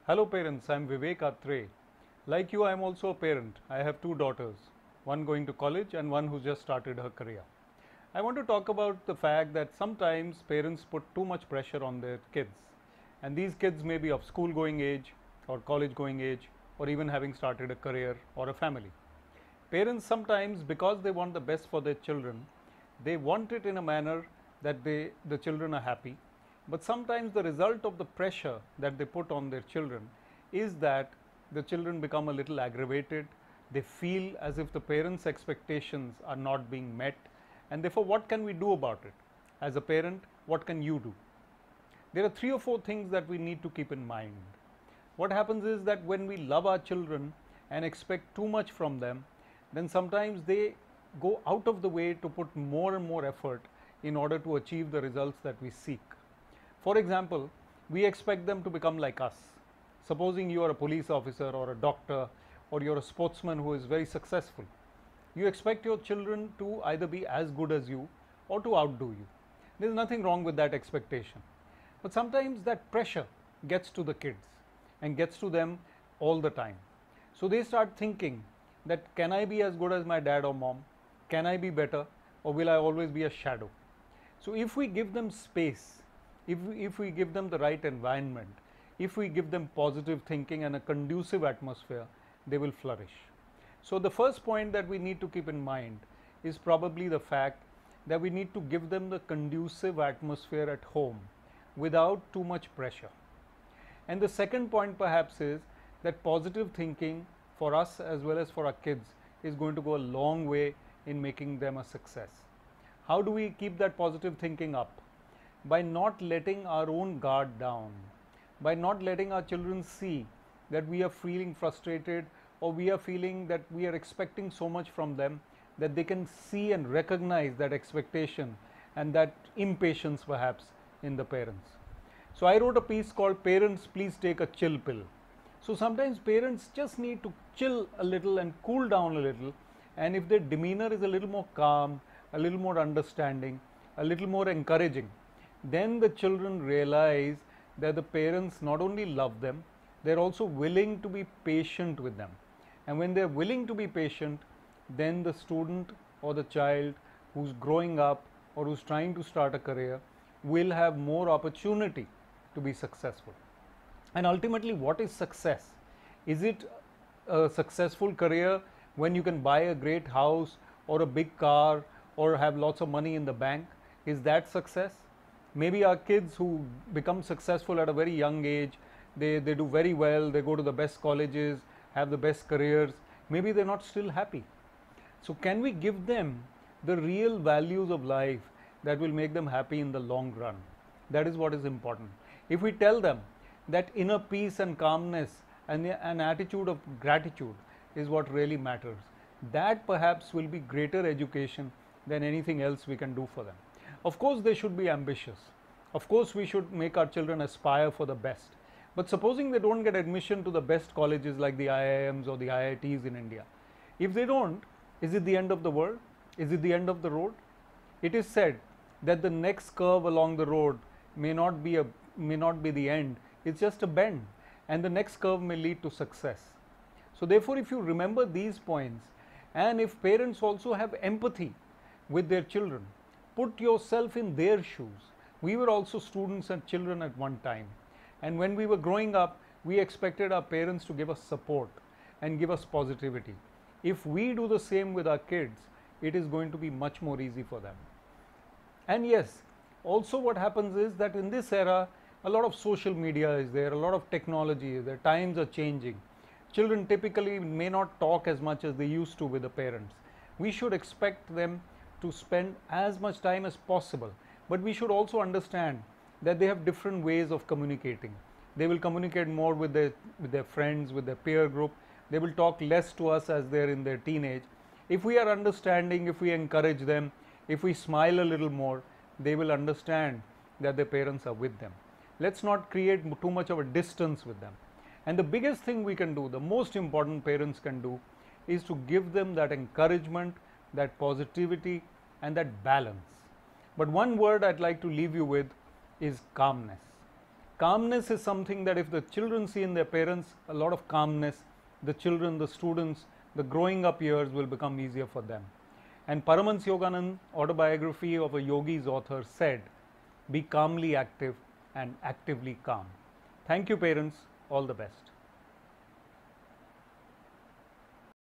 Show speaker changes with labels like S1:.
S1: Hello parents, I am Vivek Atray. Like you, I am also a parent. I have two daughters, one going to college and one who just started her career. I want to talk about the fact that sometimes parents put too much pressure on their kids. And these kids may be of school going age or college going age or even having started a career or a family. Parents sometimes, because they want the best for their children, they want it in a manner that the children are happy. But sometimes the result of the pressure that they put on their children is that the children become a little aggravated. They feel as if the parents' expectations are not being met. And therefore, what can we do about it? As a parent, what can you do? There are 3 or 4 things that we need to keep in mind. What happens is that when we love our children and expect too much from them, then sometimes they go out of the way to put more and more effort in order to achieve the results that we seek. For example, we expect them to become like us. Supposing you are a police officer or a doctor or you're a sportsman who is very successful. You expect your children to either be as good as you or to outdo you. There's nothing wrong with that expectation. But sometimes that pressure gets to the kids and gets to them all the time. So they start thinking that, can I be as good as my dad or mom? Can I be better, or will I always be a shadow? So if we give them space, if we give them the right environment, if we give them positive thinking and a conducive atmosphere, they will flourish. So the first point that we need to keep in mind is probably the fact that we need to give them the conducive atmosphere at home without too much pressure. And the second point perhaps is that positive thinking for us as well as for our kids is going to go a long way in making them a success. How do we keep that positive thinking up? By not letting our own guard down, by not letting our children see that we are feeling frustrated or we are feeling that we are expecting so much from them, that they can see and recognize that expectation and that impatience perhaps in the parents. So I wrote a piece called Parents Please Take a Chill Pill. So sometimes parents just need to chill a little and cool down a little, and if their demeanor is a little more calm, a little more understanding, a little more encouraging, then the children realize that the parents not only love them, they're also willing to be patient with them. And when they're willing to be patient, then the student or the child who's growing up or who's trying to start a career will have more opportunity to be successful. And ultimately, what is success? Is it a successful career when you can buy a great house or a big car or have lots of money in the bank? Is that success? Maybe our kids who become successful at a very young age, they do very well, they go to the best colleges, have the best careers, maybe they're not still happy. So can we give them the real values of life that will make them happy in the long run? That is what is important. If we tell them that inner peace and calmness and an attitude of gratitude is what really matters, that perhaps will be greater education than anything else we can do for them. Of course, they should be ambitious. Of course, we should make our children aspire for the best. But supposing they don't get admission to the best colleges like the IIMs or the IITs in India, if they don't, is it the end of the world? Is it the end of the road? It is said that the next curve along the road may not be the end, it's just a bend, and the next curve may lead to success. So therefore, if you remember these points, and if parents also have empathy with their children, put yourself in their shoes. We were also students and children at one time, and when we were growing up, we expected our parents to give us support and give us positivity. If we do the same with our kids, it is going to be much more easy for them. And yes, also what happens is that in this era, a lot of social media is there, a lot of technology is there, times are changing. Children typically may not talk as much as they used to with the parents. We should expect them to spend as much time as possible, but we should also understand that they have different ways of communicating. They will communicate more with their friends, with their peer group. They will talk less to us as they're in their teenage. If we are understanding, if we encourage them, if we smile a little more, they will understand that their parents are with them. Let's not create too much of a distance with them. And the biggest thing we can do, the most important parents can do, is to give them that encouragement, that positivity, and that balance. But one word I'd like to leave you with is calmness. Calmness is something that if the children see in their parents a lot of calmness, the children, the students, the growing up years will become easier for them. And Paramahansa Yoganand, Autobiography of a Yogi's author, said, "Be calmly active and actively calm." Thank you, parents. All the best.